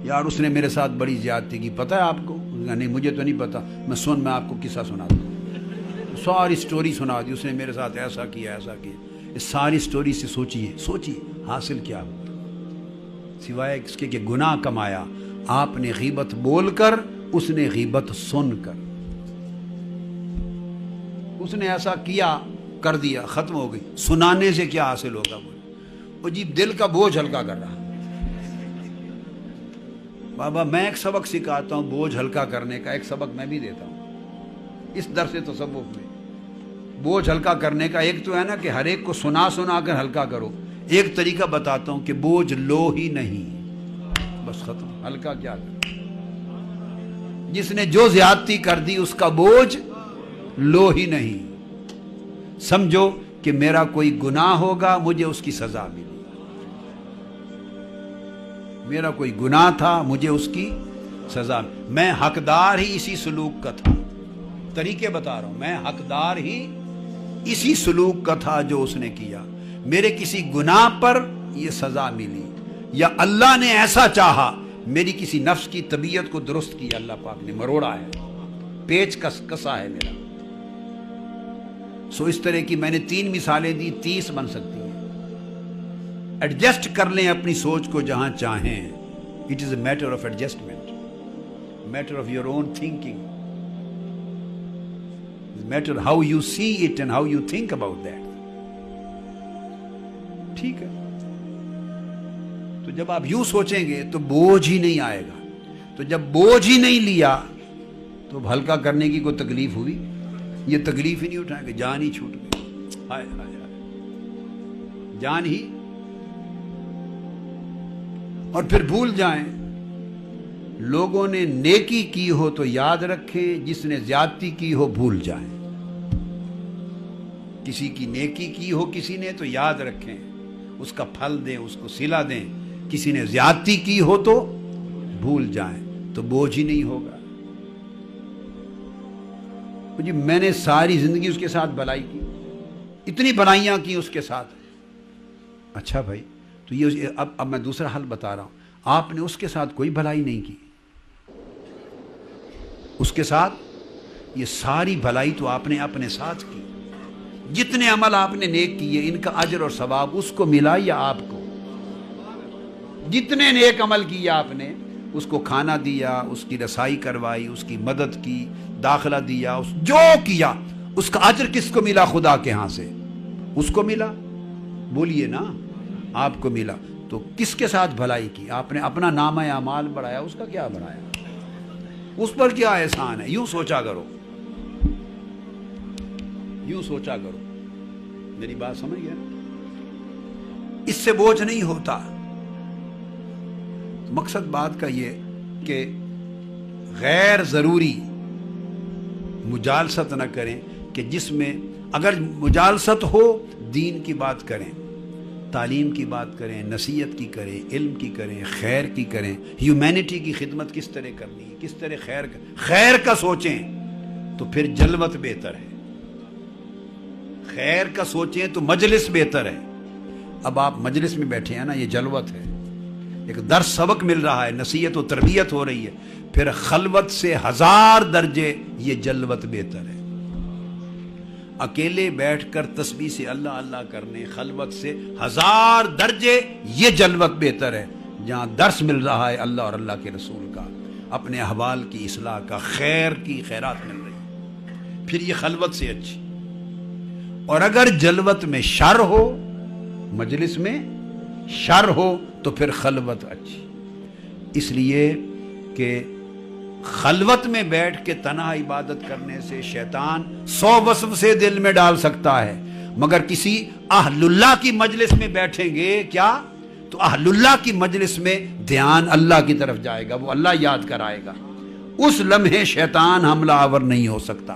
یار اس نے میرے ساتھ بڑی زیادتی کی، پتہ ہے آپ کو؟ نہیں مجھے تو نہیں پتا، میں آپ کو قصہ سناتا ہوں۔ ساری سٹوری سنا دی، اس نے میرے ساتھ ایسا کیا ایسا کیا۔ اس ساری سٹوری سے سوچیے حاصل کیا ہوا سوائے اس کے کہ گناہ کمایا۔ آپ نے غیبت بول کر، اس نے غیبت سن کر۔ اس نے ایسا کیا کر دیا، ختم ہو گئی۔ سنانے سے کیا حاصل ہوگا؟ وہ جی دل کا بوجھ ہلکا کر رہا۔ بابا میں ایک سبق سکھاتا ہوں بوجھ ہلکا کرنے کا، ایک سبق میں بھی دیتا ہوں اس درس تصوف میں۔ بوجھ ہلکا کرنے کا ایک تو ہے نا کہ ہر ایک کو سنا کر ہلکا کرو، ایک طریقہ بتاتا ہوں کہ بوجھ لو ہی نہیں، بس ختم۔ ہلکا کیا کر، جس نے جو زیادتی کر دی اس کا بوجھ لو ہی نہیں۔ سمجھو کہ میرا کوئی گناہ ہوگا، مجھے اس کی سزا ملی۔ میرا کوئی گناہ تھا، مجھے اس کی سزا، میں حقدار ہی اسی سلوک کا تھا۔ طریقے بتا رہا ہوں، میں حقدار ہی اسی سلوک کا تھا جو اس نے کیا۔ میرے کسی گناہ پر یہ سزا ملی، یا اللہ نے ایسا چاہا، میری کسی نفس کی طبیعت کو درست کیا، اللہ پاک نے مروڑا ہے، پیچ کسا ہے میرا۔ اس طرح کی میں نے 3 مثالیں دی، 30 بن سکتی ہیں۔ ایڈجسٹ کر لیں اپنی سوچ کو جہاں چاہیں۔ It is a matter of adjustment, matter of your own thinking, matter how you see it and how you think about that. ٹھیک ہے، تو جب آپ یوں سوچیں گے تو بوجھ ہی نہیں آئے گا۔ تو جب بوجھ ہی نہیں لیا تو ہلکا کرنے کی کوئی تکلیف ہوئی؟ یہ تکلیف ہی نہیں اٹھائیں گے، جان ہی چھوٹ گئی، ہائے ہائے ہائے، جان ہی۔ اور پھر بھول جائیں، لوگوں نے نیکی کی ہو تو یاد رکھیں، جس نے زیادتی کی ہو بھول جائیں۔ کسی کی نیکی کی ہو کسی نے تو یاد رکھیں، اس کا پھل دیں، اس کو صلہ دیں۔ کسی نے زیادتی کی ہو تو بھول جائیں، تو بوجھ ہی نہیں ہوگا۔ جی میں نے ساری زندگی اس کے ساتھ بھلائی کی، اتنی بھلائیاں کی اس کے ساتھ۔ اچھا بھائی، تو یہ اب میں دوسرا حل بتا رہا ہوں۔ آپ نے اس کے ساتھ کوئی بھلائی نہیں کی، اس کے ساتھ یہ ساری بھلائی تو آپ نے اپنے ساتھ کی۔ جتنے عمل آپ نے نیک کیے، ان کا اجر اور ثواب اس کو ملا یا آپ کو؟ جتنے نیک عمل کیے آپ نے، اس کو کھانا دیا، اس کی رسائی کروائی، اس کی مدد کی، داخلہ دیا، جو کیا، اس کا اجر کس کو ملا؟ خدا کے ہاں سے اس کو ملا۔ بولیے نا، آپ کو ملا۔ تو کس کے ساتھ بھلائی کی؟ آپ نے اپنا نامہ اعمال بڑھایا، اس کا کیا بڑھایا؟ اس پر کیا احسان ہے؟ یوں سوچا کرو، یوں سوچا کرو، میری بات سمجھ گئے؟ اس سے بوجھ نہیں ہوتا۔ مقصد بات کا یہ کہ غیر ضروری مجالست نہ کریں، کہ جس میں اگر مجالست ہو دین کی بات کریں، تعلیم کی بات کریں، نصیحت کی کریں، علم کی کریں، خیر کی کریں، ہیومینٹی کی خدمت کس طرح کرنی ہے، کس طرح خیر کا سوچیں تو پھر جلوت بہتر ہے۔ خیر کا سوچیں تو مجلس بہتر ہے۔ اب آپ مجلس میں بیٹھے ہیں نا، یہ جلوت ہے، ایک درس سبق مل رہا ہے، نصیحت و تربیت ہو رہی ہے، پھر خلوت سے 1000 درجے یہ جلوت بہتر ہے۔ اکیلے بیٹھ کر تسبیح سے اللہ اللہ کرنے، خلوت سے 1000 درجے یہ جلوت بہتر ہے، جہاں درس مل رہا ہے اللہ اور اللہ کے رسول کا، اپنے احوال کی اصلاح کا، خیر کی خیرات مل رہی ہے، پھر یہ خلوت سے اچھی۔ اور اگر جلوت میں شر ہو، مجلس میں شر ہو، تو پھر خلوت اچھی۔ اس لیے کہ خلوت میں بیٹھ کے تنہا عبادت کرنے سے شیطان 100 وسوسے دل میں ڈال سکتا ہے، مگر کسی اہل اللہ کی مجلس میں بیٹھیں گے کیا، تو اہل اللہ کی مجلس میں دھیان اللہ کی طرف جائے گا، وہ اللہ یاد کرائے گا، اس لمحے شیطان حملہ آور نہیں ہو سکتا۔